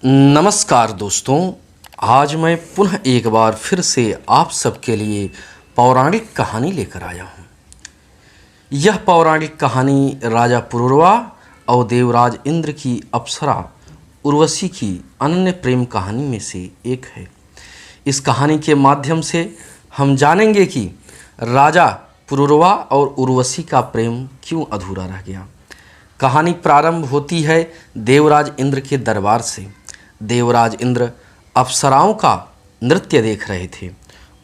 नमस्कार दोस्तों, आज मैं पुनः एक बार फिर से आप सबके लिए पौराणिक कहानी लेकर आया हूँ। यह पौराणिक कहानी राजा पुरूरवा और देवराज इंद्र की अप्सरा उर्वशी की अनन्य प्रेम कहानी में से एक है। इस कहानी के माध्यम से हम जानेंगे कि राजा पुरूरवा और उर्वशी का प्रेम क्यों अधूरा रह गया। कहानी प्रारंभ होती है देवराज इंद्र के दरबार से। देवराज इंद्र अप्सराओं का नृत्य देख रहे थे।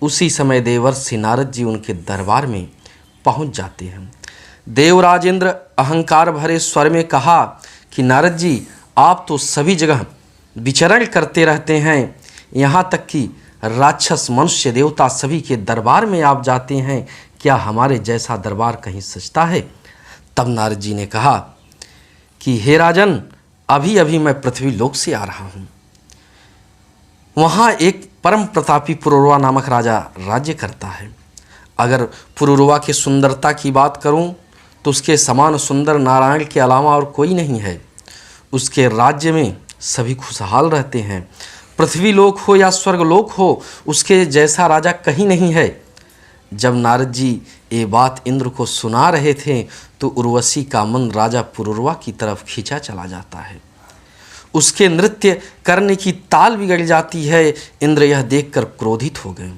उसी समय देवर्षि नारद जी उनके दरबार में पहुंच जाते हैं। देवराज इंद्र अहंकार भरे स्वर में कहा कि नारद जी, आप तो सभी जगह विचरण करते रहते हैं, यहाँ तक कि राक्षस मनुष्य देवता सभी के दरबार में आप जाते हैं, क्या हमारे जैसा दरबार कहीं सजता है? तब नारद जी ने कहा कि हे राजन, अभी अभी मैं पृथ्वी लोक से आ रहा हूँ। वहाँ एक परम प्रतापी पुरूरवा नामक राजा राज्य करता है। अगर पुरूरवा की सुंदरता की बात करूँ तो उसके समान सुंदर नारायण के अलावा और कोई नहीं है। उसके राज्य में सभी खुशहाल रहते हैं। पृथ्वी लोक हो या स्वर्ग लोक हो, उसके जैसा राजा कहीं नहीं है। जब नारद जी ये बात इंद्र को सुना रहे थे तो उर्वशी का मन राजा पुरूरवा की तरफ खींचा चला जाता है। उसके नृत्य करने की ताल बिगड़ जाती है। इंद्र यह देखकर क्रोधित हो गए।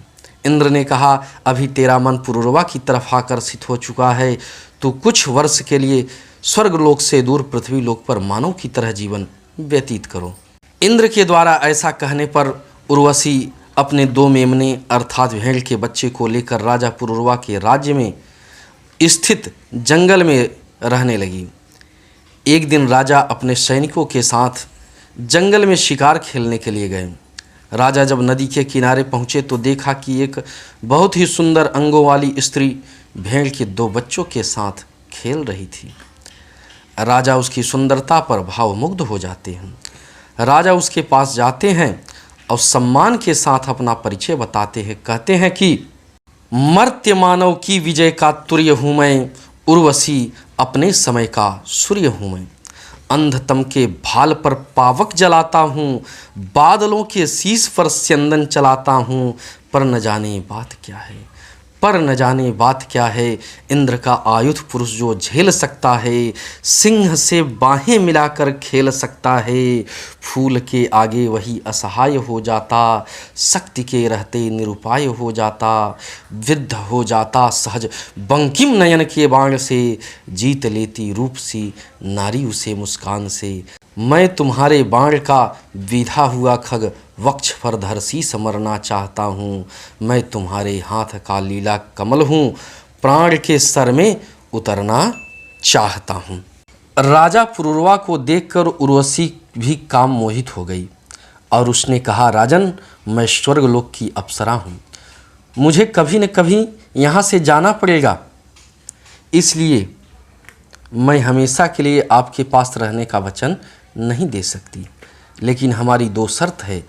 इंद्र ने कहा, अभी तेरा मन पुरूरवा की तरफ आकर्षित हो चुका है, तो कुछ वर्ष के लिए स्वर्गलोक से दूर पृथ्वी लोक पर मानव की तरह जीवन व्यतीत करो। इंद्र के द्वारा ऐसा कहने पर उर्वशी अपने दो मेमने अर्थात भेड़ के बच्चे को लेकर राजा पुरूरवा के राज्य में स्थित जंगल में रहने लगी। एक दिन राजा अपने सैनिकों के साथ जंगल में शिकार खेलने के लिए गए। राजा जब नदी के किनारे पहुँचे तो देखा कि एक बहुत ही सुंदर अंगों वाली स्त्री भेड़ के दो बच्चों के साथ खेल रही थी। राजा उसकी सुंदरता पर भावमुग्ध हो जाते हैं। राजा उसके पास जाते हैं और सम्मान के साथ अपना परिचय बताते हैं। कहते हैं कि मर्त्य मानव की विजय का तुर्य हूँ मैं, उर्वशी अपने समय का सूर्य हूँ मैं। अंधतम के भाल पर पावक जलाता हूँ, बादलों के शीश पर स्यंदन चलाता हूँ, पर न जाने बात क्या है, पर न जाने बात क्या है। इंद्र का आयुध पुरुष जो झेल सकता है, सिंह से बाहें मिलाकर खेल सकता है। फूल के आगे वही असहाय हो जाता, शक्ति के रहते निरुपाय हो जाता, वृद्ध हो जाता सहज बंकिम नयन के बाण से, जीत लेती रूप सी नारी उसे मुस्कान से। मैं तुम्हारे बाण का विधा हुआ खग वक्ष पर धरसी समरना चाहता हूँ। मैं तुम्हारे हाथ का लीला कमल हूँ, प्राण के सर में उतरना चाहता हूँ। राजा पुरूरवा को देखकर उर्वशी भी काम मोहित हो गई और उसने कहा, राजन, मैं स्वर्गलोक की अप्सरा हूँ, मुझे कभी न कभी यहाँ से जाना पड़ेगा, इसलिए मैं हमेशा के लिए आपके पास रहने का वचन नहीं दे सकती। लेकिन हमारी दो शर्त है।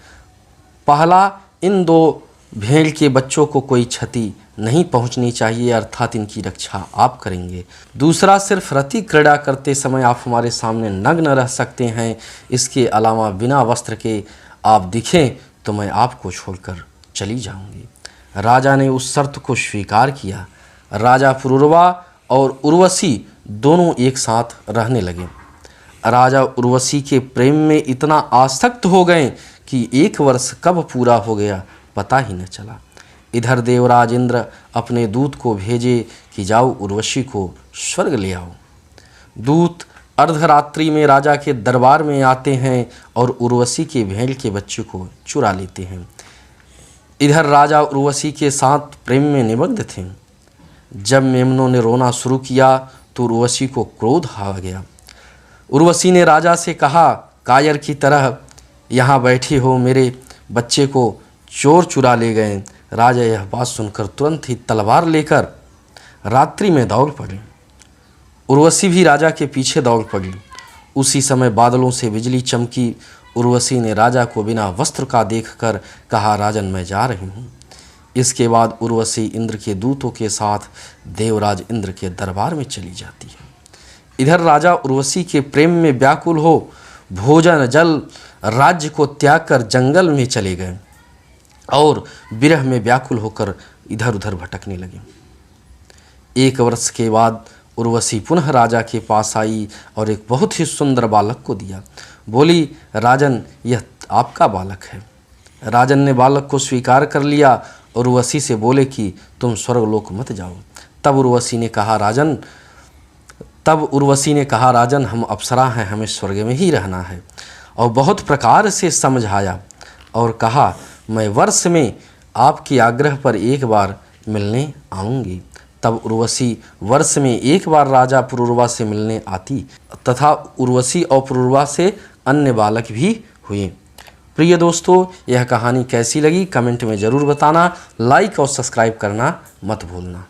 पहला, इन दो भेड़ के बच्चों को कोई क्षति नहीं पहुंचनी चाहिए, अर्थात इनकी रक्षा आप करेंगे। दूसरा, सिर्फ रति क्रीड़ा करते समय आप हमारे सामने नग्न रह सकते हैं। इसके अलावा बिना वस्त्र के आप दिखें तो मैं आपको छोड़कर चली जाऊंगी। राजा ने उस शर्त को स्वीकार किया। राजा पुरूरवा और उर्वशी दोनों एक साथ रहने लगे। राजा उर्वशी के प्रेम में इतना आसक्त हो गए कि एक वर्ष कब पूरा हो गया पता ही न चला। इधर देवराज इंद्र अपने दूत को भेजे कि जाओ उर्वशी को स्वर्ग ले आओ। दूत अर्धरात्रि में राजा के दरबार में आते हैं और उर्वशी के भेड़ के बच्चे को चुरा लेते हैं। इधर राजा उर्वशी के साथ प्रेम में निमग्न थे। जब मेमनों ने रोना शुरू किया तो उर्वशी को क्रोध आ गया। उर्वशी ने राजा से कहा, कायर की तरह यहाँ बैठे हो, मेरे बच्चे को चोर चुरा ले गए। राजा यह बात सुनकर तुरंत ही तलवार लेकर रात्रि में दौड़ पड़े। उर्वशी भी राजा के पीछे दौड़ पड़ी। उसी समय बादलों से बिजली चमकी। उर्वशी ने राजा को बिना वस्त्र का देखकर कहा, राजन, मैं जा रही हूँ। इसके बाद उर्वशी इंद्र के दूतों के साथ देवराज इंद्र के दरबार में चली जाती है। इधर राजा उर्वशी के प्रेम में व्याकुल हो भोजन जल राज्य को त्याग कर जंगल में चले गए और विरह में व्याकुल होकर इधर उधर भटकने लगे। 1 वर्ष के बाद उर्वशी पुनः राजा के पास आई और एक बहुत ही सुंदर बालक को दिया। बोली, राजन, यह आपका बालक है। राजन ने बालक को स्वीकार कर लिया और उर्वशी से बोले कि तुम स्वर्गलोक मत जाओ। तब उर्वशी ने कहा, राजन, हम अप्सरा हैं, हमें स्वर्ग में ही रहना है। और बहुत प्रकार से समझाया और कहा, मैं वर्ष में आपके आग्रह पर 1 बार मिलने आऊँगी। तब उर्वशी वर्ष में 1 बार राजा पुरूरवा से मिलने आती तथा उर्वशी और पुरूरवा से अन्य बालक भी हुए। प्रिय दोस्तों, यह कहानी कैसी लगी कमेंट में ज़रूर बताना। लाइक और सब्सक्राइब करना मत भूलना।